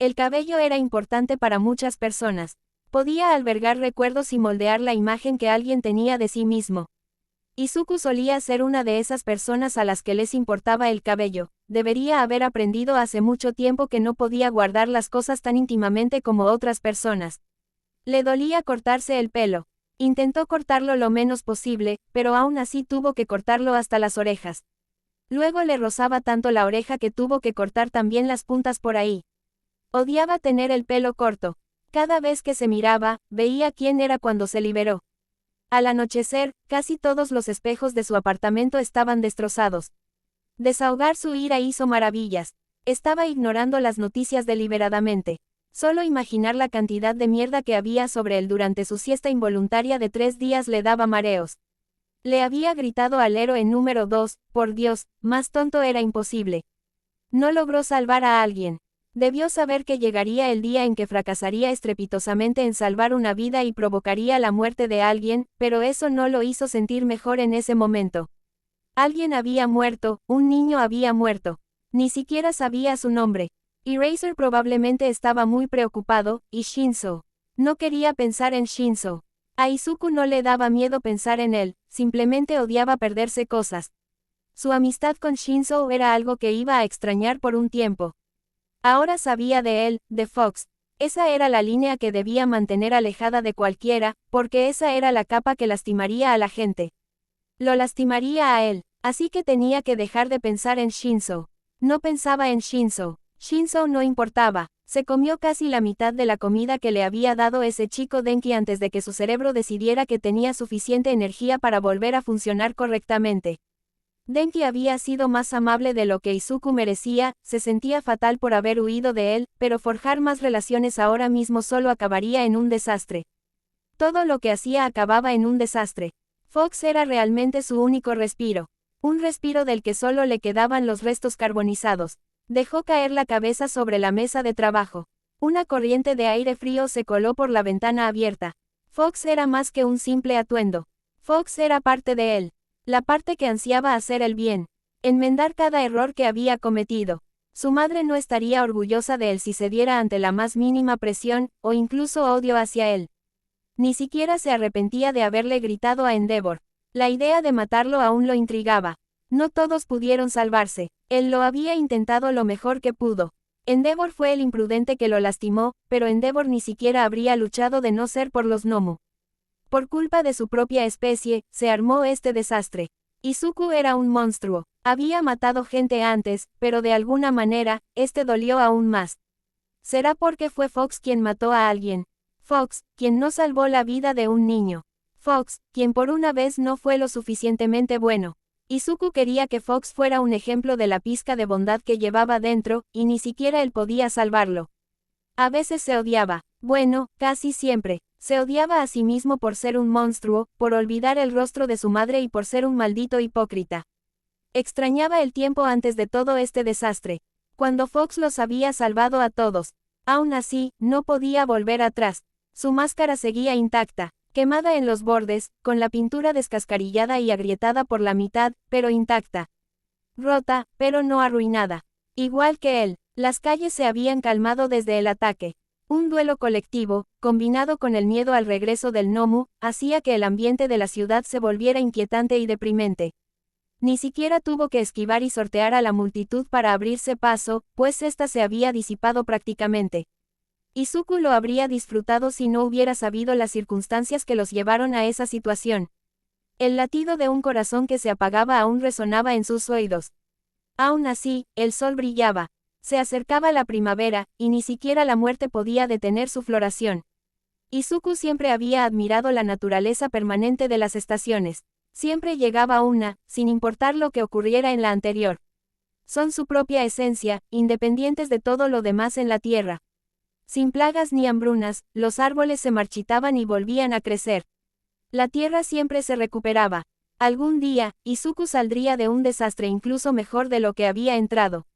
El cabello era importante para muchas personas. Podía albergar recuerdos y moldear la imagen que alguien tenía de sí mismo. Izuku solía ser una de esas personas a las que les importaba el cabello. Debería haber aprendido hace mucho tiempo que no podía guardar las cosas tan íntimamente como otras personas. Le dolía cortarse el pelo. Intentó cortarlo lo menos posible, pero aún así tuvo que cortarlo hasta las orejas. Luego le rozaba tanto la oreja que tuvo que cortar también las puntas por ahí. Odiaba tener el pelo corto. Cada vez que se miraba, veía quién era cuando se liberó. Al anochecer, casi todos los espejos de su apartamento estaban destrozados. Desahogar su ira hizo maravillas. Estaba ignorando las noticias deliberadamente. Solo imaginar la cantidad de mierda que había sobre él durante su siesta involuntaria de 3 días le daba mareos. Le había gritado al héroe número 2, por Dios, más tonto era imposible. No logró salvar a alguien. Debió saber que llegaría el día en que fracasaría estrepitosamente en salvar una vida y provocaría la muerte de alguien, pero eso no lo hizo sentir mejor en ese momento. Alguien había muerto, un niño había muerto. Ni siquiera sabía su nombre. Eraser probablemente estaba muy preocupado, y Shinzo. No quería pensar en Shinzo. A Izuku no le daba miedo pensar en él, simplemente odiaba perderse cosas. Su amistad con Shinzo era algo que iba a extrañar por un tiempo. Ahora sabía de él, de Fox. Esa era la línea que debía mantener alejada de cualquiera, porque esa era la capa que lastimaría a la gente. Lo lastimaría a él, así que tenía que dejar de pensar en Shinzo. No pensaba en Shinzo. Shinzo no importaba. Se comió casi la mitad de la comida que le había dado ese chico Denki antes de que su cerebro decidiera que tenía suficiente energía para volver a funcionar correctamente. Denki había sido más amable de lo que Izuku merecía, se sentía fatal por haber huido de él, pero forjar más relaciones ahora mismo solo acabaría en un desastre. Todo lo que hacía acababa en un desastre. Fox era realmente su único respiro. Un respiro del que solo le quedaban los restos carbonizados. Dejó caer la cabeza sobre la mesa de trabajo. Una corriente de aire frío se coló por la ventana abierta. Fox era más que un simple atuendo. Fox era parte de él. La parte que ansiaba hacer el bien. Enmendar cada error que había cometido. Su madre no estaría orgullosa de él si cediera ante la más mínima presión, o incluso odio hacia él. Ni siquiera se arrepentía de haberle gritado a Endeavor. La idea de matarlo aún lo intrigaba. No todos pudieron salvarse. Él lo había intentado lo mejor que pudo. Endeavor fue el imprudente que lo lastimó, pero Endeavor ni siquiera habría luchado de no ser por los Nomu. Por culpa de su propia especie, se armó este desastre. Izuku era un monstruo. Había matado gente antes, pero de alguna manera, este dolió aún más. ¿Será porque fue Fox quien mató a alguien? Fox, quien no salvó la vida de un niño. Fox, quien por una vez no fue lo suficientemente bueno. Izuku quería que Fox fuera un ejemplo de la pizca de bondad que llevaba dentro, y ni siquiera él podía salvarlo. A veces se odiaba. Bueno, casi siempre. Se odiaba a sí mismo por ser un monstruo, por olvidar el rostro de su madre y por ser un maldito hipócrita. Extrañaba el tiempo antes de todo este desastre, cuando Fox los había salvado a todos. Aún así, no podía volver atrás. Su máscara seguía intacta, quemada en los bordes, con la pintura descascarillada y agrietada por la mitad, pero intacta. Rota, pero no arruinada. Igual que él, las calles se habían calmado desde el ataque. Un duelo colectivo, combinado con el miedo al regreso del Nomu, hacía que el ambiente de la ciudad se volviera inquietante y deprimente. Ni siquiera tuvo que esquivar y sortear a la multitud para abrirse paso, pues ésta se había disipado prácticamente. Izuku lo habría disfrutado si no hubiera sabido las circunstancias que los llevaron a esa situación. El latido de un corazón que se apagaba aún resonaba en sus oídos. Aún así, el sol brillaba. Se acercaba la primavera, y ni siquiera la muerte podía detener su floración. Izuku siempre había admirado la naturaleza permanente de las estaciones. Siempre llegaba una, sin importar lo que ocurriera en la anterior. Son su propia esencia, independientes de todo lo demás en la tierra. Sin plagas ni hambrunas, los árboles se marchitaban y volvían a crecer. La tierra siempre se recuperaba. Algún día, Izuku saldría de un desastre incluso mejor de lo que había entrado.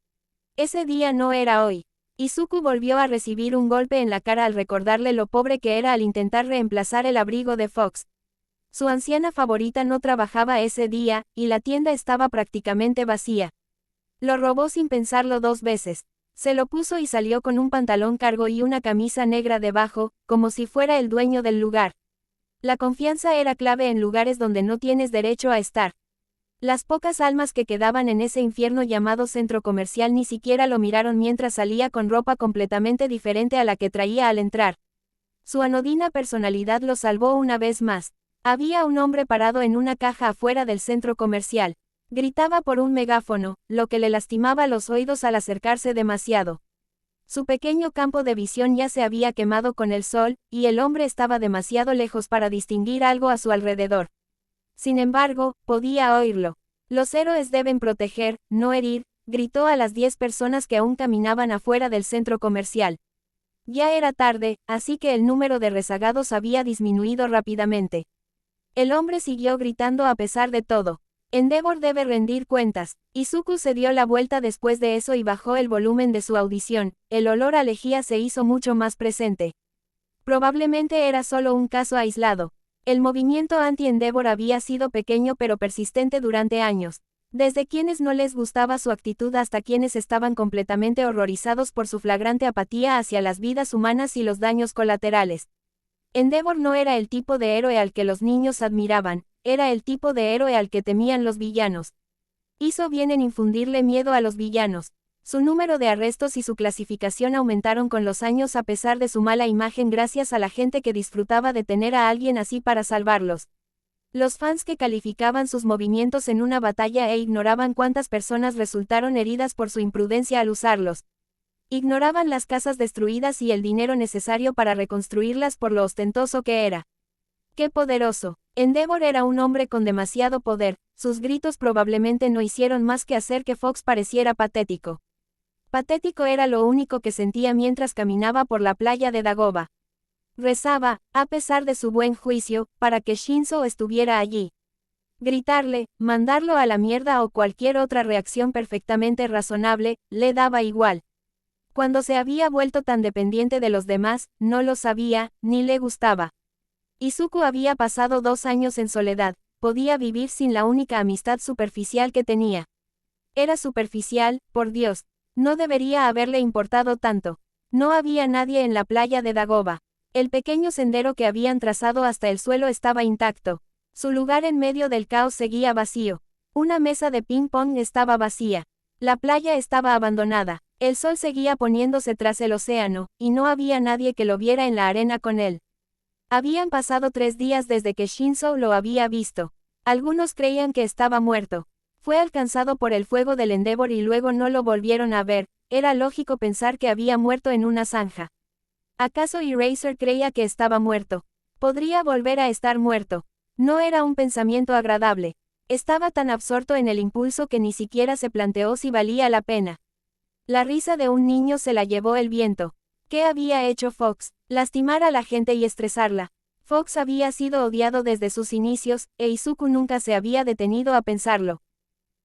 Ese día no era hoy. Izuku volvió a recibir un golpe en la cara al recordarle lo pobre que era al intentar reemplazar el abrigo de Fox. Su anciana favorita no trabajaba ese día, y la tienda estaba prácticamente vacía. Lo robó sin pensarlo 2 veces. Se lo puso y salió con un pantalón cargo y una camisa negra debajo, como si fuera el dueño del lugar. La confianza era clave en lugares donde no tienes derecho a estar. Las pocas almas que quedaban en ese infierno llamado centro comercial ni siquiera lo miraron mientras salía con ropa completamente diferente a la que traía al entrar. Su anodina personalidad lo salvó una vez más. Había un hombre parado en una caja afuera del centro comercial. Gritaba por un megáfono, lo que le lastimaba los oídos al acercarse demasiado. Su pequeño campo de visión ya se había quemado con el sol, y el hombre estaba demasiado lejos para distinguir algo a su alrededor. Sin embargo, podía oírlo. Los héroes deben proteger, no herir, gritó a las 10 personas que aún caminaban afuera del centro comercial. Ya era tarde, así que el número de rezagados había disminuido rápidamente. El hombre siguió gritando a pesar de todo. Endeavor debe rendir cuentas. Izuku se dio la vuelta después de eso y bajó el volumen de su audición. El olor a lejía se hizo mucho más presente. Probablemente era solo un caso aislado. El movimiento anti-Endeavor había sido pequeño pero persistente durante años. Desde quienes no les gustaba su actitud hasta quienes estaban completamente horrorizados por su flagrante apatía hacia las vidas humanas y los daños colaterales. Endeavor no era el tipo de héroe al que los niños admiraban, era el tipo de héroe al que temían los villanos. Hizo bien en infundirle miedo a los villanos. Su número de arrestos y su clasificación aumentaron con los años a pesar de su mala imagen gracias a la gente que disfrutaba de tener a alguien así para salvarlos. Los fans que calificaban sus movimientos en una batalla e ignoraban cuántas personas resultaron heridas por su imprudencia al usarlos. Ignoraban las casas destruidas y el dinero necesario para reconstruirlas por lo ostentoso que era. ¡Qué poderoso! Endeavor era un hombre con demasiado poder, sus gritos probablemente no hicieron más que hacer que Fox pareciera patético. Patético era lo único que sentía mientras caminaba por la playa de Dagoba. Rezaba, a pesar de su buen juicio, para que Shinzo estuviera allí. Gritarle, mandarlo a la mierda o cualquier otra reacción perfectamente razonable, le daba igual. Cuando se había vuelto tan dependiente de los demás, no lo sabía, ni le gustaba. Izuku había pasado 2 años en soledad, podía vivir sin la única amistad superficial que tenía. Era superficial, por Dios, no debería haberle importado tanto. No había nadie en la playa de Dagoba. El pequeño sendero que habían trazado hasta el suelo estaba intacto. Su lugar en medio del caos seguía vacío. Una mesa de ping-pong estaba vacía. La playa estaba abandonada. El sol seguía poniéndose tras el océano, y no había nadie que lo viera en la arena con él. Habían pasado 3 días desde que Shinzo lo había visto. Algunos creían que estaba muerto. Fue alcanzado por el fuego del Endeavor y luego no lo volvieron a ver. Era lógico pensar que había muerto en una zanja. ¿Acaso Eraser creía que estaba muerto? Podría volver a estar muerto. No era un pensamiento agradable. Estaba tan absorto en el impulso que ni siquiera se planteó si valía la pena. La risa de un niño se la llevó el viento. ¿Qué había hecho Fox? Lastimar a la gente y estresarla. Fox había sido odiado desde sus inicios, e Izuku nunca se había detenido a pensarlo.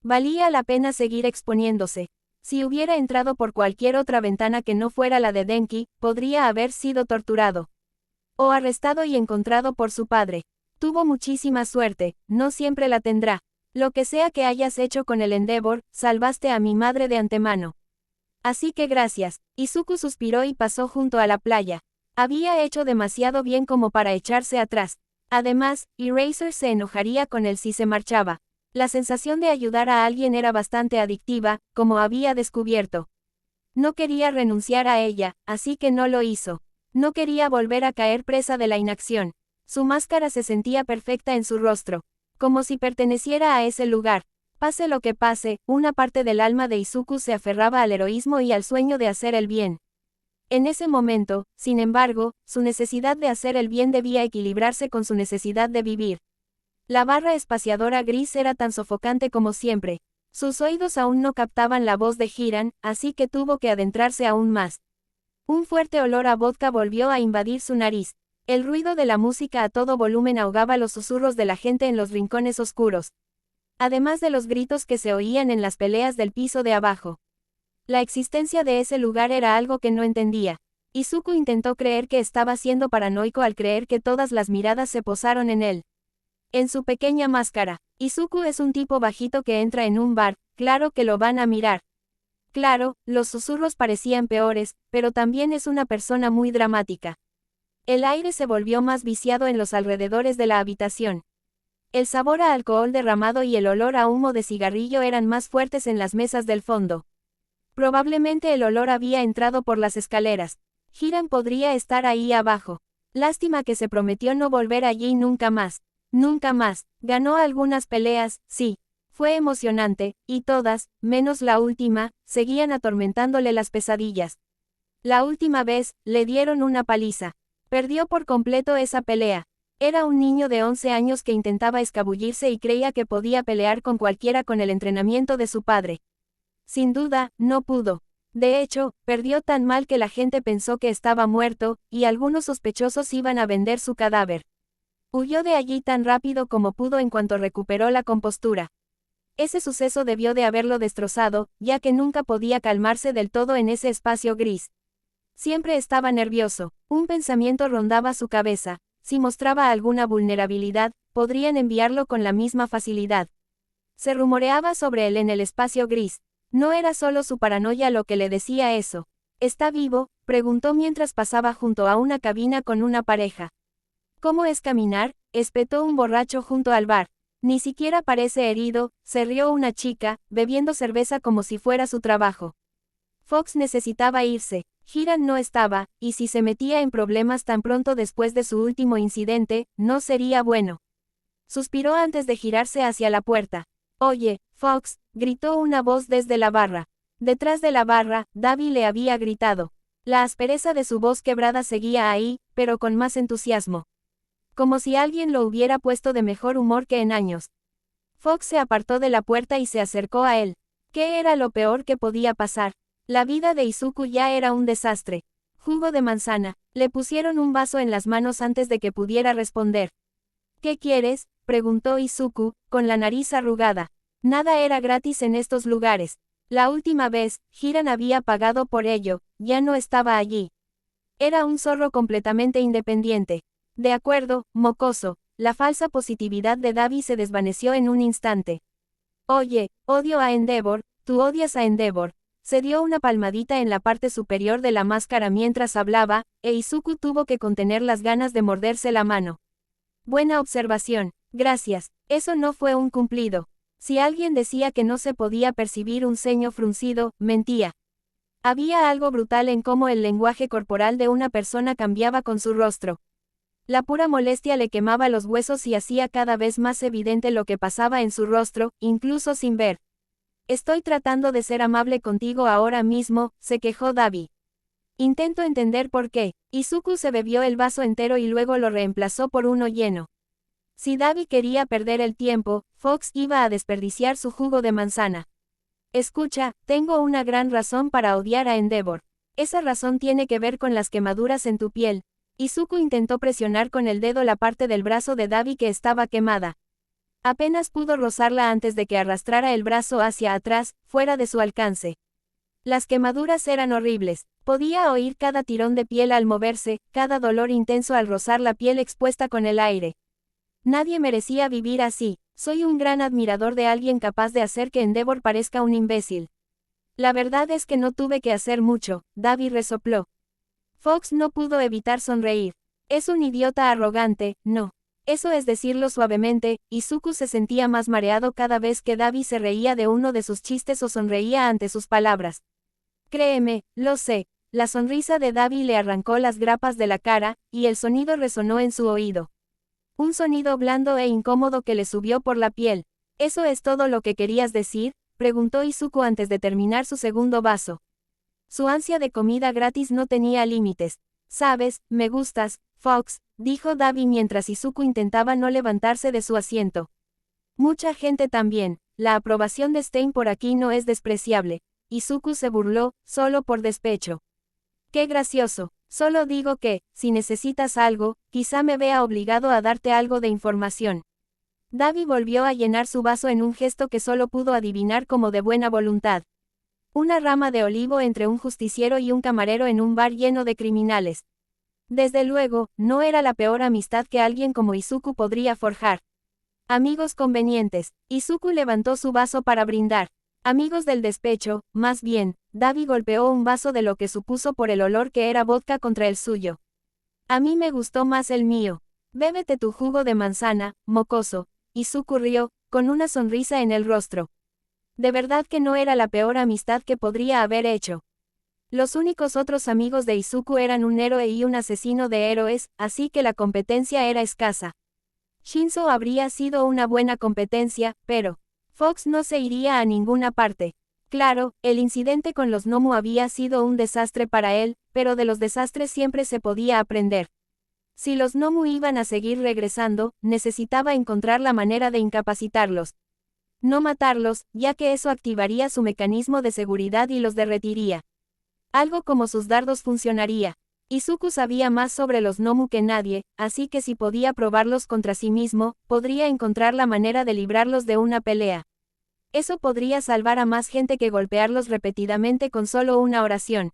Valía la pena seguir exponiéndose. Si hubiera entrado por cualquier otra ventana que no fuera la de Denki, podría haber sido torturado. O arrestado y encontrado por su padre. Tuvo muchísima suerte, no siempre la tendrá. Lo que sea que hayas hecho con el Endeavor, salvaste a mi madre de antemano. Así que gracias. Izuku suspiró y pasó junto a la playa. Había hecho demasiado bien como para echarse atrás. Además, Eraser se enojaría con él si se marchaba. La sensación de ayudar a alguien era bastante adictiva, como había descubierto. No quería renunciar a ella, así que no lo hizo. No quería volver a caer presa de la inacción. Su máscara se sentía perfecta en su rostro, como si perteneciera a ese lugar. Pase lo que pase, una parte del alma de Izuku se aferraba al heroísmo y al sueño de hacer el bien. En ese momento, sin embargo, su necesidad de hacer el bien debía equilibrarse con su necesidad de vivir. La barra espaciadora gris era tan sofocante como siempre. Sus oídos aún no captaban la voz de Hiran, así que tuvo que adentrarse aún más. Un fuerte olor a vodka volvió a invadir su nariz. El ruido de la música a todo volumen ahogaba los susurros de la gente en los rincones oscuros. Además de los gritos que se oían en las peleas del piso de abajo. La existencia de ese lugar era algo que no entendía. Izuku intentó creer que estaba siendo paranoico al creer que todas las miradas se posaron en él. En su pequeña máscara, Izuku es un tipo bajito que entra en un bar, claro que lo van a mirar. Claro, los susurros parecían peores, pero también es una persona muy dramática. El aire se volvió más viciado en los alrededores de la habitación. El sabor a alcohol derramado y el olor a humo de cigarrillo eran más fuertes en las mesas del fondo. Probablemente el olor había entrado por las escaleras. Hiram podría estar ahí abajo. Lástima que se prometió no volver allí nunca más. Nunca más. Ganó algunas peleas, sí. Fue emocionante, y todas, menos la última, seguían atormentándole las pesadillas. La última vez, le dieron una paliza. Perdió por completo esa pelea. Era un niño de 11 años que intentaba escabullirse y creía que podía pelear con cualquiera con el entrenamiento de su padre. Sin duda, no pudo. De hecho, perdió tan mal que la gente pensó que estaba muerto, y algunos sospechosos iban a vender su cadáver. Huyó de allí tan rápido como pudo en cuanto recuperó la compostura. Ese suceso debió de haberlo destrozado, ya que nunca podía calmarse del todo en ese espacio gris. Siempre estaba nervioso. Un pensamiento rondaba su cabeza. Si mostraba alguna vulnerabilidad, podrían enviarlo con la misma facilidad. Se rumoreaba sobre él en el espacio gris. No era solo su paranoia lo que le decía eso. ¿Está vivo?, preguntó mientras pasaba junto a una cabina con una pareja. ¿Cómo es caminar?, espetó un borracho junto al bar. Ni siquiera parece herido, se rió una chica, bebiendo cerveza como si fuera su trabajo. Fox necesitaba irse. Hiram no estaba, y si se metía en problemas tan pronto después de su último incidente, no sería bueno. Suspiró antes de girarse hacia la puerta. «Oye, Fox», gritó una voz desde la barra. Detrás de la barra, Davy le había gritado. La aspereza de su voz quebrada seguía ahí, pero con más entusiasmo. Como si alguien lo hubiera puesto de mejor humor que en años. Fox se apartó de la puerta y se acercó a él. ¿Qué era lo peor que podía pasar? La vida de Izuku ya era un desastre. Jugo de manzana. Le pusieron un vaso en las manos antes de que pudiera responder. ¿Qué quieres?, preguntó Izuku, con la nariz arrugada. Nada era gratis en estos lugares. La última vez, Hiram había pagado por ello, ya no estaba allí. Era un zorro completamente independiente. De acuerdo, mocoso. La falsa positividad de Davy se desvaneció en un instante. Oye, odio a Endeavor, tú odias a Endeavor. Se dio una palmadita en la parte superior de la máscara mientras hablaba, e Izuku tuvo que contener las ganas de morderse la mano. Buena observación, gracias, eso no fue un cumplido. Si alguien decía que no se podía percibir un ceño fruncido, mentía. Había algo brutal en cómo el lenguaje corporal de una persona cambiaba con su rostro. La pura molestia le quemaba los huesos y hacía cada vez más evidente lo que pasaba en su rostro, incluso sin ver. Estoy tratando de ser amable contigo ahora mismo, se quejó Davy. Intento entender por qué. Izuku se bebió el vaso entero y luego lo reemplazó por uno lleno. Si Davy quería perder el tiempo, Fox iba a desperdiciar su jugo de manzana. Escucha, tengo una gran razón para odiar a Endeavor. Esa razón tiene que ver con las quemaduras en tu piel. Izuku intentó presionar con el dedo la parte del brazo de Davy que estaba quemada. Apenas pudo rozarla antes de que arrastrara el brazo hacia atrás, fuera de su alcance. Las quemaduras eran horribles. Podía oír cada tirón de piel al moverse, cada dolor intenso al rozar la piel expuesta con el aire. Nadie merecía vivir así. Soy un gran admirador de alguien capaz de hacer que Endeavor parezca un imbécil. La verdad es que no tuve que hacer mucho, Davy resopló. Fox no pudo evitar sonreír. Es un idiota arrogante, no. Eso es decirlo suavemente. Izuku se sentía más mareado cada vez que Davy se reía de uno de sus chistes o sonreía ante sus palabras. Créeme, lo sé. La sonrisa de Davy le arrancó las grapas de la cara, y el sonido resonó en su oído. Un sonido blando e incómodo que le subió por la piel. ¿Eso es todo lo que querías decir?, preguntó Izuku antes de terminar su segundo vaso. Su ansia de comida gratis no tenía límites. Sabes, me gustas, Fox, dijo Davy mientras Izuku intentaba no levantarse de su asiento. Mucha gente también. La aprobación de Stein por aquí no es despreciable. Izuku se burló, solo por despecho. Qué gracioso. Solo digo que, si necesitas algo, quizá me vea obligado a darte algo de información. Davy volvió a llenar su vaso en un gesto que solo pudo adivinar como de buena voluntad. Una rama de olivo entre un justiciero y un camarero en un bar lleno de criminales. Desde luego, no era la peor amistad que alguien como Izuku podría forjar. Amigos convenientes. Izuku levantó su vaso para brindar. Amigos del despecho, más bien, Davi golpeó un vaso de lo que supuso por el olor que era vodka contra el suyo. A mí me gustó más el mío. Bébete tu jugo de manzana, mocoso. Izuku rió, con una sonrisa en el rostro. De verdad que no era la peor amistad que podría haber hecho. Los únicos otros amigos de Izuku eran un héroe y un asesino de héroes, así que la competencia era escasa. Shinzo habría sido una buena competencia, pero Fox no se iría a ninguna parte. Claro, el incidente con los Nomu había sido un desastre para él, pero de los desastres siempre se podía aprender. Si los Nomu iban a seguir regresando, necesitaba encontrar la manera de incapacitarlos. No matarlos, ya que eso activaría su mecanismo de seguridad y los derretiría. Algo como sus dardos funcionaría. Izuku sabía más sobre los Nomu que nadie, así que si podía probarlos contra sí mismo, podría encontrar la manera de librarlos de una pelea. Eso podría salvar a más gente que golpearlos repetidamente con solo una oración.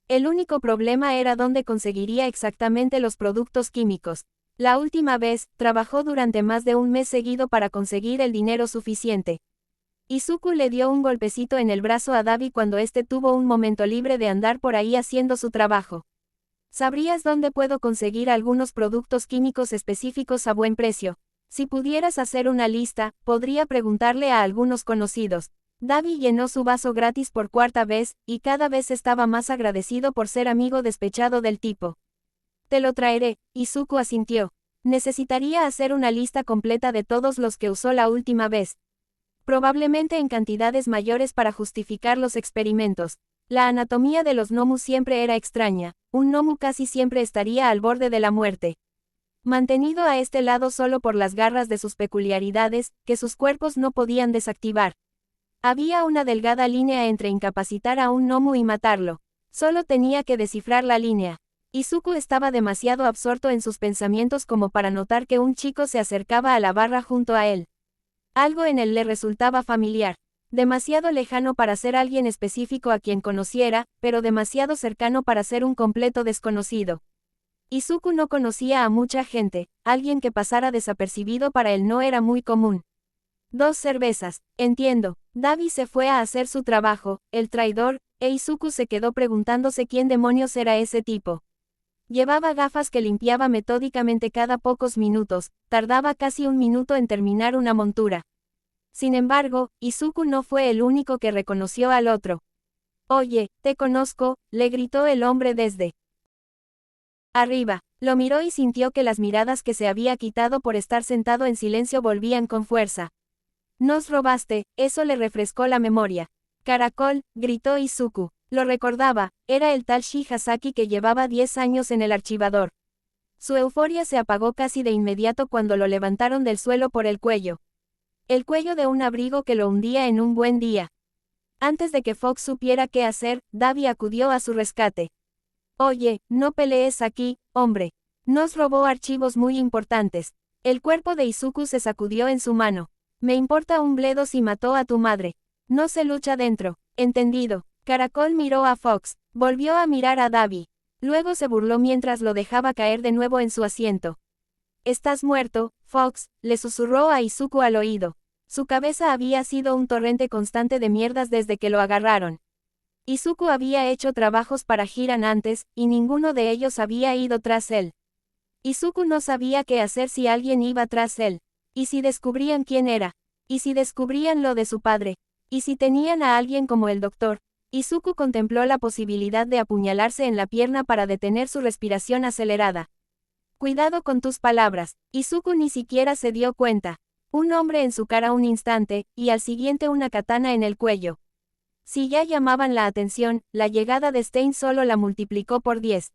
El único problema era dónde conseguiría exactamente los productos químicos. La última vez, trabajó durante más de un mes seguido para conseguir el dinero suficiente. Izuku le dio un golpecito en el brazo a Davi cuando este tuvo un momento libre de andar por ahí haciendo su trabajo. ¿Sabrías dónde puedo conseguir algunos productos químicos específicos a buen precio? Si pudieras hacer una lista, podría preguntarle a algunos conocidos. Davi llenó su vaso gratis por cuarta vez, y cada vez estaba más agradecido por ser amigo despechado del tipo. Te lo traeré, Izuku asintió. Necesitaría hacer una lista completa de todos los que usó la última vez. Probablemente en cantidades mayores para justificar los experimentos. La anatomía de los Nomu siempre era extraña. Un Nomu casi siempre estaría al borde de la muerte. Mantenido a este lado solo por las garras de sus peculiaridades, que sus cuerpos no podían desactivar. Había una delgada línea entre incapacitar a un Nomu y matarlo. Solo tenía que descifrar la línea. Izuku estaba demasiado absorto en sus pensamientos como para notar que un chico se acercaba a la barra junto a él. Algo en él le resultaba familiar. Demasiado lejano para ser alguien específico a quien conociera, pero demasiado cercano para ser un completo desconocido. Izuku no conocía a mucha gente, alguien que pasara desapercibido para él no era muy común. 2 cervezas, entiendo. Davi se fue a hacer su trabajo, el traidor, e Izuku se quedó preguntándose quién demonios era ese tipo. Llevaba gafas que limpiaba metódicamente cada pocos minutos, tardaba casi un minuto en terminar una montura. Sin embargo, Izuku no fue el único que reconoció al otro. Oye, te conozco, le gritó el hombre desde arriba. Lo miró y sintió que las miradas que se había quitado por estar sentado en silencio volvían con fuerza. Nos robaste, eso le refrescó la memoria. Caracol, gritó Izuku. Lo recordaba, era el tal Shihazaki que llevaba 10 años en el archivador. Su euforia se apagó casi de inmediato cuando lo levantaron del suelo por el cuello. El cuello de un abrigo que lo hundía en un buen día. Antes de que Fox supiera qué hacer, Davi acudió a su rescate. Oye, no pelees aquí, hombre. Nos robó archivos muy importantes. El cuerpo de Izuku se sacudió en su mano. Me importa un bledo si mató a tu madre. No se lucha dentro. Entendido. Caracol miró a Fox. Volvió a mirar a Davi. Luego se burló mientras lo dejaba caer de nuevo en su asiento. Estás muerto, Fox, le susurró a Izuku al oído. Su cabeza había sido un torrente constante de mierdas desde que lo agarraron. Izuku había hecho trabajos para Hiran antes, y ninguno de ellos había ido tras él. Izuku no sabía qué hacer si alguien iba tras él. ¿Y si descubrían quién era? ¿Y si descubrían lo de su padre? ¿Y si tenían a alguien como el doctor? Izuku contempló la posibilidad de apuñalarse en la pierna para detener su respiración acelerada. Cuidado con tus palabras. Izuku ni siquiera se dio cuenta. Un hombre en su cara un instante, y al siguiente una katana en el cuello. Si ya llamaban la atención, la llegada de Stein solo la multiplicó por 10.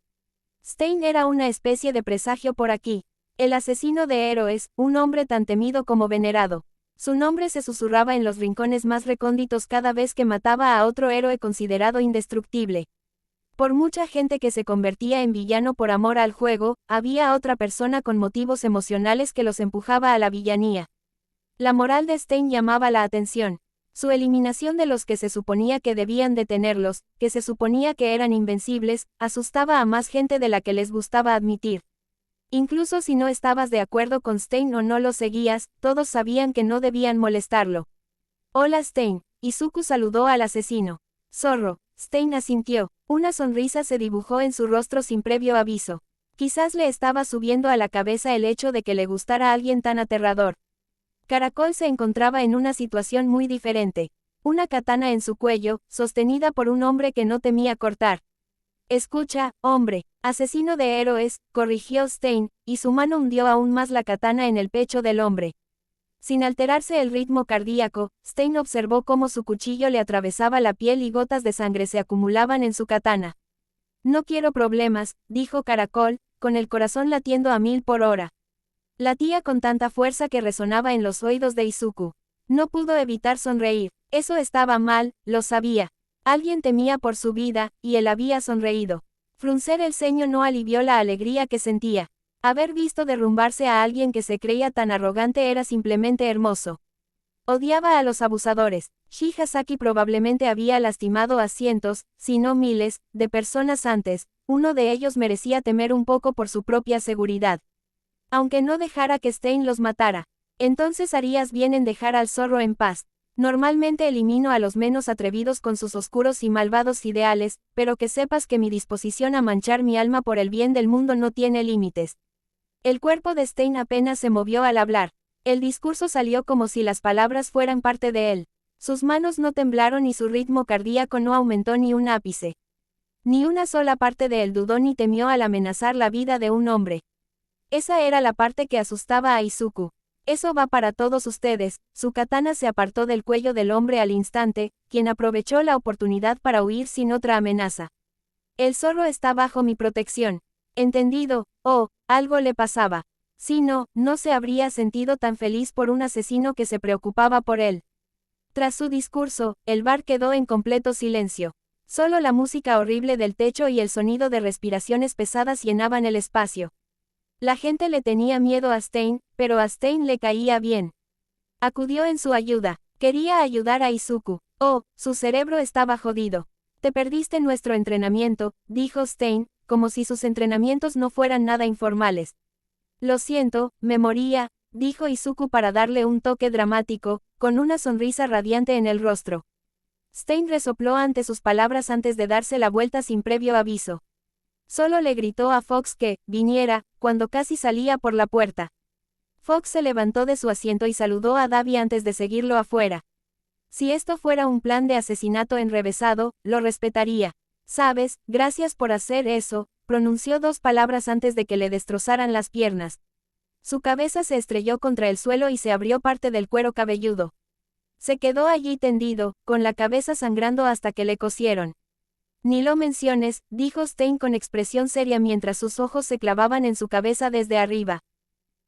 Stein era una especie de presagio por aquí. El asesino de héroes, un hombre tan temido como venerado. Su nombre se susurraba en los rincones más recónditos cada vez que mataba a otro héroe considerado indestructible. Por mucha gente que se convertía en villano por amor al juego, había otra persona con motivos emocionales que los empujaba a la villanía. La moral de Stein llamaba la atención. Su eliminación de los que se suponía que debían detenerlos, que se suponía que eran invencibles, asustaba a más gente de la que les gustaba admitir. Incluso si no estabas de acuerdo con Stein o no lo seguías, todos sabían que no debían molestarlo. Hola Stein, Izuku saludó al asesino. Zorro, Stein asintió. Una sonrisa se dibujó en su rostro sin previo aviso. Quizás le estaba subiendo a la cabeza el hecho de que le gustara a alguien tan aterrador. Caracol se encontraba en una situación muy diferente. Una katana en su cuello, sostenida por un hombre que no temía cortar. Escucha, hombre, asesino de héroes, corrigió Stein, y su mano hundió aún más la katana en el pecho del hombre. Sin alterarse el ritmo cardíaco, Stein observó cómo su cuchillo le atravesaba la piel y gotas de sangre se acumulaban en su katana. No quiero problemas, dijo Caracol, con el corazón latiendo a 1000 por hora. Latía con tanta fuerza que resonaba en los oídos de Izuku. No pudo evitar sonreír. Eso estaba mal, lo sabía. Alguien temía por su vida, y él había sonreído. Fruncer el ceño no alivió la alegría que sentía. Haber visto derrumbarse a alguien que se creía tan arrogante era simplemente hermoso. Odiaba a los abusadores. Shihazaki probablemente había lastimado a cientos, si no miles, de personas antes. Uno de ellos merecía temer un poco por su propia seguridad. Aunque no dejara que Stein los matara. Entonces harías bien en dejar al zorro en paz. Normalmente elimino a los menos atrevidos con sus oscuros y malvados ideales, pero que sepas que mi disposición a manchar mi alma por el bien del mundo no tiene límites. El cuerpo de Stein apenas se movió al hablar. El discurso salió como si las palabras fueran parte de él. Sus manos no temblaron y su ritmo cardíaco no aumentó ni un ápice. Ni una sola parte de él dudó ni temió al amenazar la vida de un hombre. Esa era la parte que asustaba a Izuku. Eso va para todos ustedes. Su katana se apartó del cuello del hombre al instante, quien aprovechó la oportunidad para huir sin otra amenaza. El zorro está bajo mi protección. ¿Entendido? Oh, algo le pasaba. Si no, no se habría sentido tan feliz por un asesino que se preocupaba por él. Tras su discurso, el bar quedó en completo silencio. Solo la música horrible del techo y el sonido de respiraciones pesadas llenaban el espacio. La gente le tenía miedo a Stein, pero a Stein le caía bien. Acudió en su ayuda. Quería ayudar a Izuku. Oh, su cerebro estaba jodido. Te perdiste nuestro entrenamiento, dijo Stein, como si sus entrenamientos no fueran nada informales. Lo siento, me moría, dijo Izuku para darle un toque dramático, con una sonrisa radiante en el rostro. Stein resopló ante sus palabras antes de darse la vuelta sin previo aviso. Solo le gritó a Fox que viniera, cuando casi salía por la puerta. Fox se levantó de su asiento y saludó a Davi antes de seguirlo afuera. Si esto fuera un plan de asesinato enrevesado, lo respetaría. Sabes, gracias por hacer eso, pronunció 2 palabras antes de que le destrozaran las piernas. Su cabeza se estrelló contra el suelo y se abrió parte del cuero cabelludo. Se quedó allí tendido, con la cabeza sangrando hasta que le cosieron. Ni lo menciones, dijo Stein con expresión seria mientras sus ojos se clavaban en su cabeza desde arriba.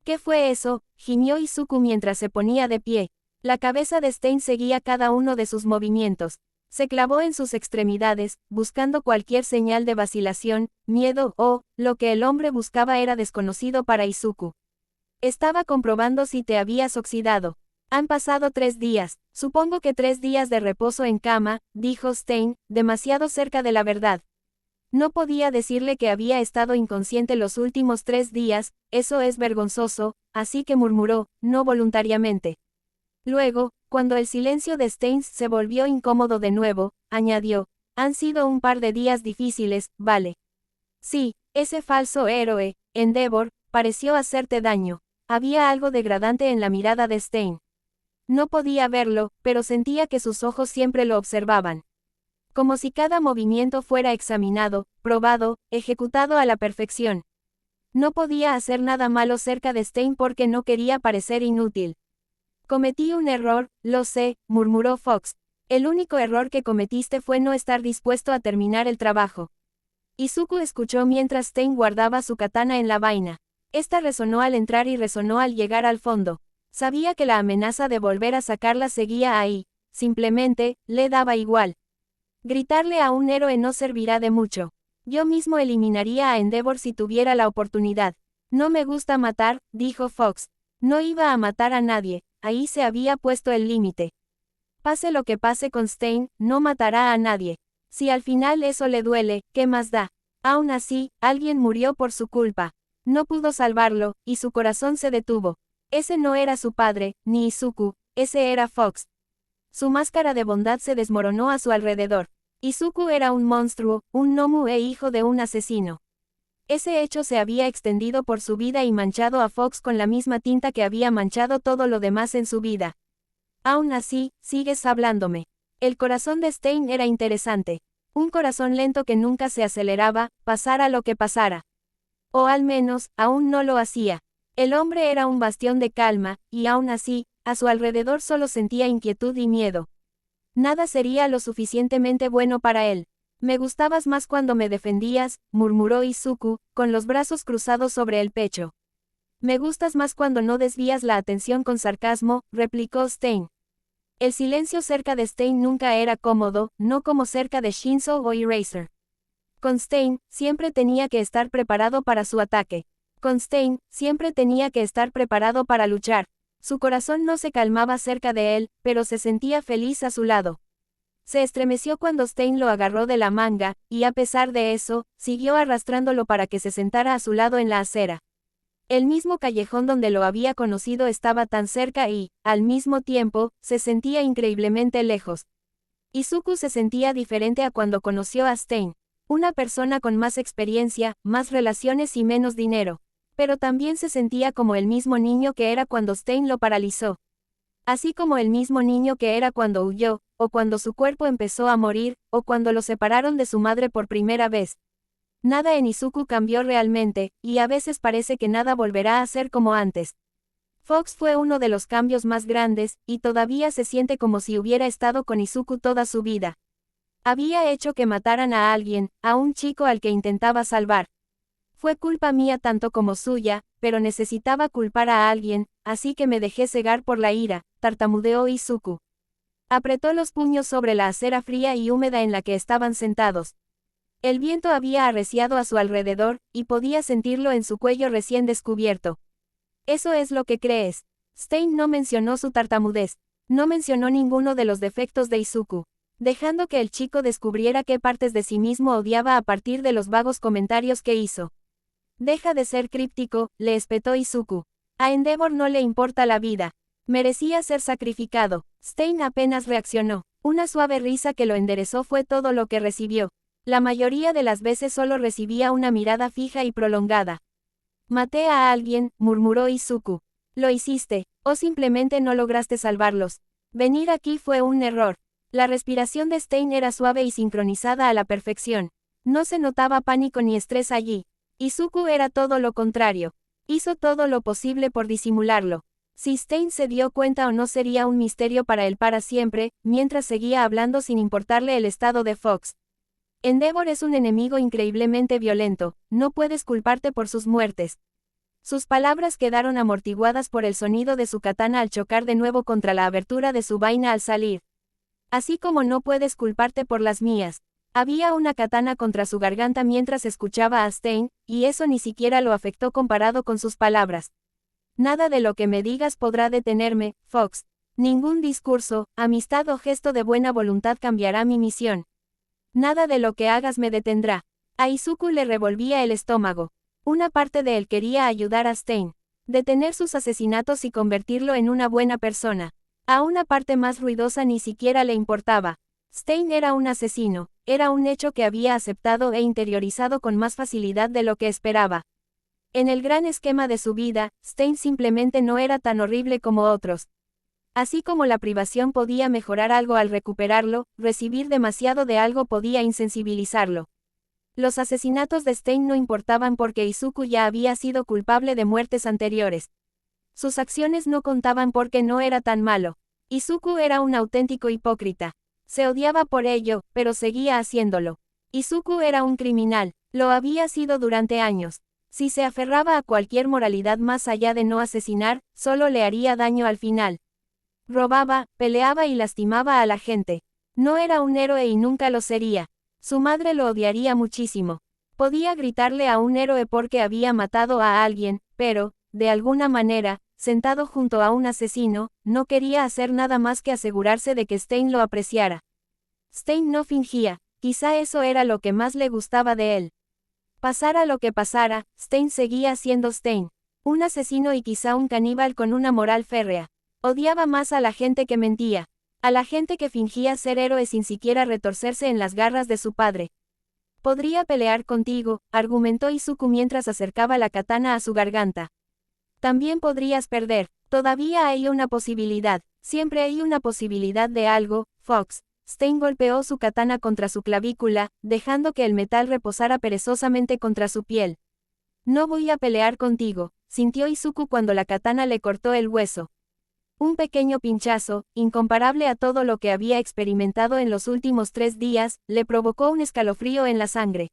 ¿Qué fue eso?, gimió Izuku mientras se ponía de pie. La cabeza de Stein seguía cada uno de sus movimientos. Se clavó en sus extremidades, buscando cualquier señal de vacilación, miedo o, lo que el hombre buscaba era desconocido para Izuku. Estaba comprobando si te habías oxidado. Han pasado 3 días, supongo que 3 días de reposo en cama, dijo Stein, demasiado cerca de la verdad. No podía decirle que había estado inconsciente los últimos 3 días, eso es vergonzoso, así que murmuró, no voluntariamente. Luego, cuando el silencio de Stein se volvió incómodo de nuevo, añadió, han sido un par de días difíciles, ¿vale? Sí, ese falso héroe, Endeavor, pareció hacerte daño. Había algo degradante en la mirada de Stein. No podía verlo, pero sentía que sus ojos siempre lo observaban. Como si cada movimiento fuera examinado, probado, ejecutado a la perfección. No podía hacer nada malo cerca de Stein porque no quería parecer inútil. Cometí un error, lo sé, murmuró Fox. El único error que cometiste fue no estar dispuesto a terminar el trabajo. Izuku escuchó mientras Stein guardaba su katana en la vaina. Esta resonó al entrar y resonó al llegar al fondo. Sabía que la amenaza de volver a sacarla seguía ahí, simplemente, le daba igual. Gritarle a un héroe no servirá de mucho. Yo mismo eliminaría a Endeavor si tuviera la oportunidad. No me gusta matar, dijo Fox. No iba a matar a nadie, ahí se había puesto el límite. Pase lo que pase con Stein, no matará a nadie. Si al final eso le duele, ¿qué más da? Aún así, alguien murió por su culpa. No pudo salvarlo, y su corazón se detuvo. Ese no era su padre, ni Izuku, ese era Fox. Su máscara de bondad se desmoronó a su alrededor. Izuku era un monstruo, un Nomu e hijo de un asesino. Ese hecho se había extendido por su vida y manchado a Fox con la misma tinta que había manchado todo lo demás en su vida. Aún así, sigues hablándome. El corazón de Stein era interesante. Un corazón lento que nunca se aceleraba, pasara lo que pasara. O al menos, aún no lo hacía. El hombre era un bastión de calma, y aún así, a su alrededor solo sentía inquietud y miedo. Nada sería lo suficientemente bueno para él. Me gustabas más cuando me defendías, murmuró Izuku, con los brazos cruzados sobre el pecho. Me gustas más cuando no desvías la atención con sarcasmo, replicó Stein. El silencio cerca de Stein nunca era cómodo, no como cerca de Shinzo o Eraser. Con Stein, siempre tenía que estar preparado para su ataque. Con Stein, siempre tenía que estar preparado para luchar. Su corazón no se calmaba cerca de él, pero se sentía feliz a su lado. Se estremeció cuando Stein lo agarró de la manga, y a pesar de eso, siguió arrastrándolo para que se sentara a su lado en la acera. El mismo callejón donde lo había conocido estaba tan cerca y, al mismo tiempo, se sentía increíblemente lejos. Izuku se sentía diferente a cuando conoció a Stein. Una persona con más experiencia, más relaciones y menos dinero. Pero también se sentía como el mismo niño que era cuando Stein lo paralizó. Así como el mismo niño que era cuando huyó, o cuando su cuerpo empezó a morir, o cuando lo separaron de su madre por primera vez. Nada en Izuku cambió realmente, y a veces parece que nada volverá a ser como antes. Fox fue uno de los cambios más grandes, y todavía se siente como si hubiera estado con Izuku toda su vida. Había hecho que mataran a alguien, a un chico al que intentaba salvar. Fue culpa mía tanto como suya, pero necesitaba culpar a alguien, así que me dejé cegar por la ira, tartamudeó Izuku. Apretó los puños sobre la acera fría y húmeda en la que estaban sentados. El viento había arreciado a su alrededor, y podía sentirlo en su cuello recién descubierto. ¿Eso es lo que crees? Stein no mencionó su tartamudez. No mencionó ninguno de los defectos de Izuku, dejando que el chico descubriera qué partes de sí mismo odiaba a partir de los vagos comentarios que hizo. Deja de ser críptico, le espetó Izuku. A Endeavor no le importa la vida. Merecía ser sacrificado. Stein apenas reaccionó. Una suave risa que lo enderezó fue todo lo que recibió. La mayoría de las veces solo recibía una mirada fija y prolongada. Maté a alguien, murmuró Izuku. Lo hiciste, o simplemente no lograste salvarlos. Venir aquí fue un error. La respiración de Stein era suave y sincronizada a la perfección. No se notaba pánico ni estrés allí. Izuku era todo lo contrario. Hizo todo lo posible por disimularlo. Si Stein se dio cuenta o no sería un misterio para él para siempre, mientras seguía hablando sin importarle el estado de Fox. Endeavor es un enemigo increíblemente violento, no puedes culparte por sus muertes. Sus palabras quedaron amortiguadas por el sonido de su katana al chocar de nuevo contra la abertura de su vaina al salir. Así como no puedes culparte por las mías. Había una katana contra su garganta mientras escuchaba a Stein, y eso ni siquiera lo afectó comparado con sus palabras. Nada de lo que me digas podrá detenerme, Fox. Ningún discurso, amistad o gesto de buena voluntad cambiará mi misión. Nada de lo que hagas me detendrá. A Izuku le revolvía el estómago. Una parte de él quería ayudar a Stein. Detener sus asesinatos y convertirlo en una buena persona. A una parte más ruidosa ni siquiera le importaba. Stein era un asesino, era un hecho que había aceptado e interiorizado con más facilidad de lo que esperaba. En el gran esquema de su vida, Stein simplemente no era tan horrible como otros. Así como la privación podía mejorar algo al recuperarlo, recibir demasiado de algo podía insensibilizarlo. Los asesinatos de Stein no importaban porque Izuku ya había sido culpable de muertes anteriores. Sus acciones no contaban porque no era tan malo. Izuku era un auténtico hipócrita. Se odiaba por ello, pero seguía haciéndolo. Izuku era un criminal, lo había sido durante años. Si se aferraba a cualquier moralidad más allá de no asesinar, solo le haría daño al final. Robaba, peleaba y lastimaba a la gente. No era un héroe y nunca lo sería. Su madre lo odiaría muchísimo. Podía gritarle a un héroe porque había matado a alguien, pero, de alguna manera, sentado junto a un asesino, no quería hacer nada más que asegurarse de que Stein lo apreciara. Stein no fingía, quizá eso era lo que más le gustaba de él. Pasara lo que pasara, Stein seguía siendo Stein. Un asesino y quizá un caníbal con una moral férrea. Odiaba más a la gente que mentía. A la gente que fingía ser héroe sin siquiera retorcerse en las garras de su padre. Podría pelear contigo, argumentó Izuku mientras acercaba la katana a su garganta. También podrías perder. Todavía hay una posibilidad. Siempre hay una posibilidad de algo, Fox. Stein golpeó su katana contra su clavícula, dejando que el metal reposara perezosamente contra su piel. No voy a pelear contigo, sintió Izuku cuando la katana le cortó el hueso. Un pequeño pinchazo, incomparable a todo lo que había experimentado en los últimos 3 días, le provocó un escalofrío en la sangre.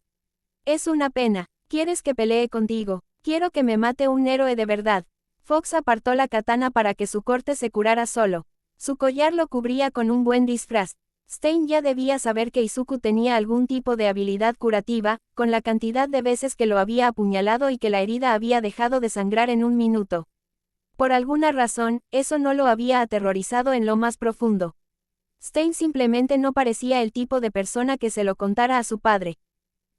Es una pena. ¿Quieres que pelee contigo? Quiero que me mate un héroe de verdad. Fox apartó la katana para que su corte se curara solo. Su collar lo cubría con un buen disfraz. Stein ya debía saber que Izuku tenía algún tipo de habilidad curativa, con la cantidad de veces que lo había apuñalado y que la herida había dejado de sangrar en un minuto. Por alguna razón, eso no lo había aterrorizado en lo más profundo. Stein simplemente no parecía el tipo de persona que se lo contara a su padre.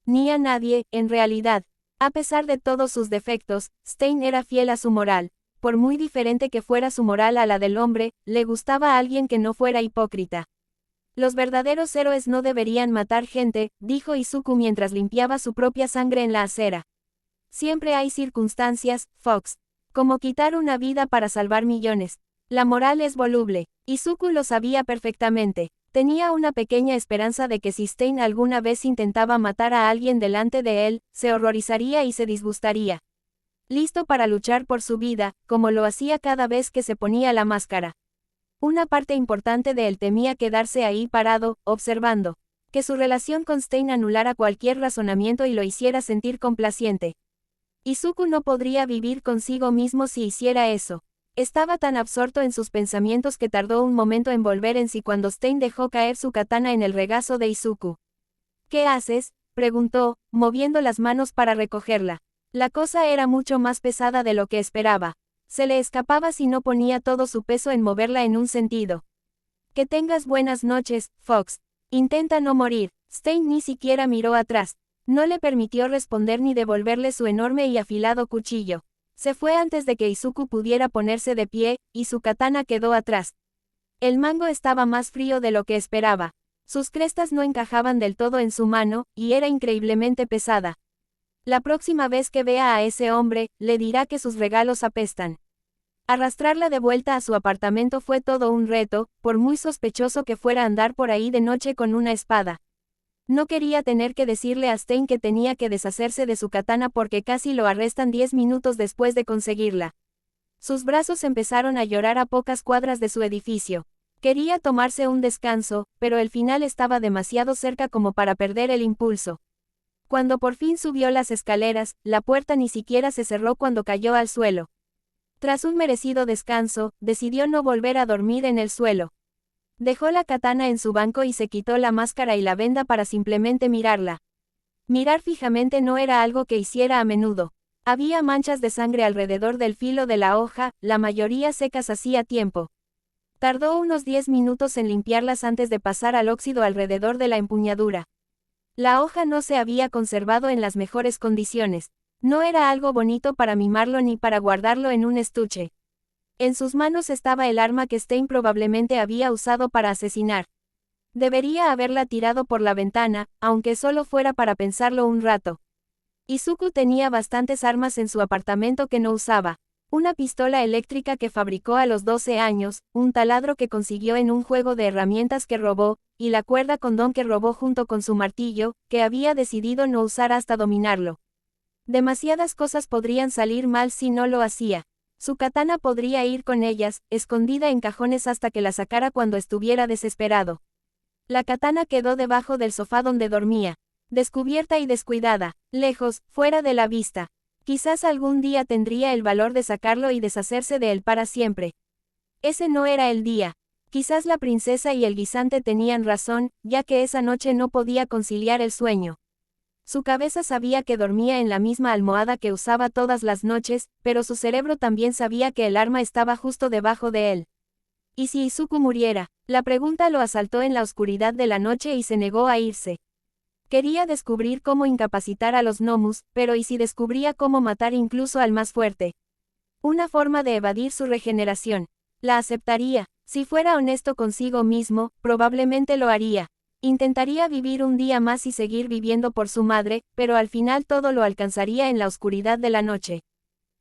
Ni a nadie, en realidad. A pesar de todos sus defectos, Stein era fiel a su moral. Por muy diferente que fuera su moral a la del hombre, le gustaba a alguien que no fuera hipócrita. Los verdaderos héroes no deberían matar gente, dijo Izuku mientras limpiaba su propia sangre en la acera. Siempre hay circunstancias, Fox. Como quitar una vida para salvar millones. La moral es voluble. Izuku lo sabía perfectamente. Tenía una pequeña esperanza de que si Stein alguna vez intentaba matar a alguien delante de él, se horrorizaría y se disgustaría. Listo para luchar por su vida, como lo hacía cada vez que se ponía la máscara. Una parte importante de él temía quedarse ahí parado, observando. Que su relación con Stein anulara cualquier razonamiento y lo hiciera sentir complaciente. Izuku no podría vivir consigo mismo si hiciera eso. Estaba tan absorto en sus pensamientos que tardó un momento en volver en sí cuando Stein dejó caer su katana en el regazo de Izuku. ¿Qué haces?, preguntó, moviendo las manos para recogerla. La cosa era mucho más pesada de lo que esperaba. Se le escapaba si no ponía todo su peso en moverla en un sentido. Que tengas buenas noches, Fox. Intenta no morir. Stein ni siquiera miró atrás. No le permitió responder ni devolverle su enorme y afilado cuchillo. Se fue antes de que Izuku pudiera ponerse de pie, y su katana quedó atrás. El mango estaba más frío de lo que esperaba. Sus crestas no encajaban del todo en su mano, y era increíblemente pesada. La próxima vez que vea a ese hombre, le dirá que sus regalos apestan. Arrastrarla de vuelta a su apartamento fue todo un reto, por muy sospechoso que fuera andar por ahí de noche con una espada. No quería tener que decirle a Stein que tenía que deshacerse de su katana porque casi lo arrestan 10 minutos después de conseguirla. Sus brazos empezaron a llorar a pocas cuadras de su edificio. Quería tomarse un descanso, pero el final estaba demasiado cerca como para perder el impulso. Cuando por fin subió las escaleras, la puerta ni siquiera se cerró cuando cayó al suelo. Tras un merecido descanso, decidió no volver a dormir en el suelo. Dejó la katana en su banco y se quitó la máscara y la venda para simplemente mirarla. Mirar fijamente no era algo que hiciera a menudo. Había manchas de sangre alrededor del filo de la hoja, la mayoría secas hacía tiempo. Tardó unos 10 minutos en limpiarlas antes de pasar al óxido alrededor de la empuñadura. La hoja no se había conservado en las mejores condiciones. No era algo bonito para mimarlo ni para guardarlo en un estuche. En sus manos estaba el arma que Stein probablemente había usado para asesinar. Debería haberla tirado por la ventana, aunque solo fuera para pensarlo un rato. Izuku tenía bastantes armas en su apartamento que no usaba. Una pistola eléctrica que fabricó a los 12 años, un taladro que consiguió en un juego de herramientas que robó, y la cuerda condón que robó junto con su martillo, que había decidido no usar hasta dominarlo. Demasiadas cosas podrían salir mal si no lo hacía. Su katana podría ir con ellas, escondida en cajones hasta que la sacara cuando estuviera desesperado. La katana quedó debajo del sofá donde dormía. Descubierta y descuidada, lejos, fuera de la vista. Quizás algún día tendría el valor de sacarlo y deshacerse de él para siempre. Ese no era el día. Quizás la princesa y el guisante tenían razón, ya que esa noche no podía conciliar el sueño. Su cabeza sabía que dormía en la misma almohada que usaba todas las noches, pero su cerebro también sabía que el arma estaba justo debajo de él. ¿Y si Izuku muriera? La pregunta lo asaltó en la oscuridad de la noche y se negó a irse. Quería descubrir cómo incapacitar a los Nomus, pero ¿y si descubría cómo matar incluso al más fuerte? Una forma de evadir su regeneración. La aceptaría. Si fuera honesto consigo mismo, probablemente lo haría. Intentaría vivir un día más y seguir viviendo por su madre, pero al final todo lo alcanzaría en la oscuridad de la noche.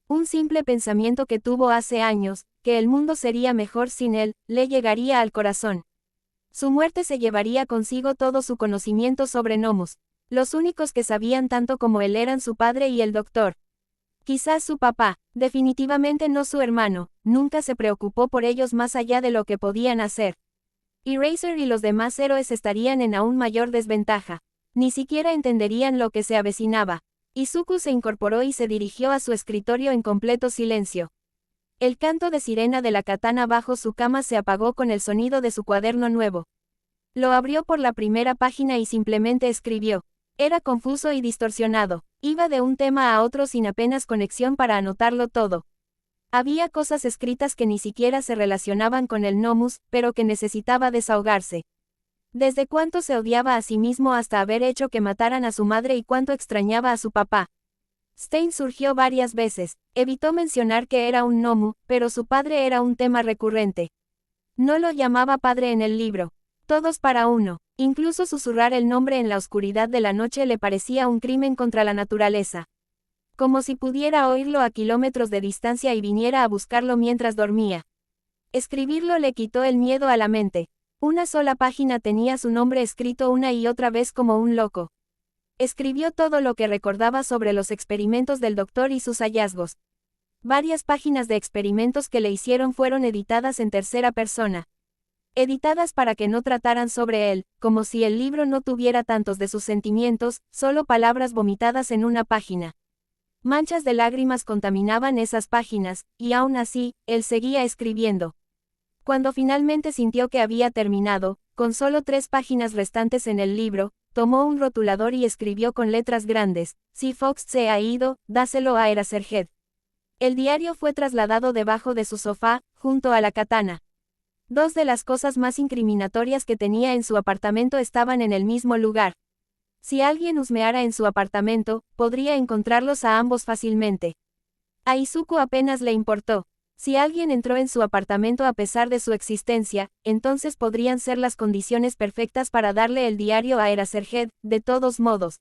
Un simple pensamiento que tuvo hace años, que el mundo sería mejor sin él, le llegaría al corazón. Su muerte se llevaría consigo todo su conocimiento sobre gnomos. Los únicos que sabían tanto como él eran su padre y el doctor. Quizás su papá, definitivamente no su hermano, nunca se preocupó por ellos más allá de lo que podían hacer. Eraser y los demás héroes estarían en aún mayor desventaja. Ni siquiera entenderían lo que se avecinaba. Izuku se incorporó y se dirigió a su escritorio en completo silencio. El canto de sirena de la katana bajo su cama se apagó con el sonido de su cuaderno nuevo. Lo abrió por la primera página y simplemente escribió. Era confuso y distorsionado. Iba de un tema a otro sin apenas conexión para anotarlo todo. Había cosas escritas que ni siquiera se relacionaban con el Gnomus, pero que necesitaba desahogarse. Desde cuánto se odiaba a sí mismo hasta haber hecho que mataran a su madre y cuánto extrañaba a su papá. Stein surgió varias veces, evitó mencionar que era un gnomu, pero su padre era un tema recurrente. No lo llamaba padre en el libro. Todos para uno. Incluso susurrar el nombre en la oscuridad de la noche le parecía un crimen contra la naturaleza. Como si pudiera oírlo a kilómetros de distancia y viniera a buscarlo mientras dormía. Escribirlo le quitó el miedo a la mente. Una sola página tenía su nombre escrito una y otra vez como un loco. Escribió todo lo que recordaba sobre los experimentos del doctor y sus hallazgos. Varias páginas de experimentos que le hicieron fueron editadas en tercera persona. Editadas para que no trataran sobre él, como si el libro no tuviera tantos de sus sentimientos, solo palabras vomitadas en una página. Manchas de lágrimas contaminaban esas páginas, y aún así, él seguía escribiendo. Cuando finalmente sintió que había terminado, con solo 3 páginas restantes en el libro, tomó un rotulador y escribió con letras grandes: si Fox se ha ido, dáselo a Eraserhead. El diario fue trasladado debajo de su sofá, junto a la katana. 2 de las cosas más incriminatorias que tenía en su apartamento estaban en el mismo lugar. Si alguien husmeara en su apartamento, podría encontrarlos a ambos fácilmente. A Izuku apenas le importó. Si alguien entró en su apartamento a pesar de su existencia, entonces podrían ser las condiciones perfectas para darle el diario a Eraserhead, de todos modos.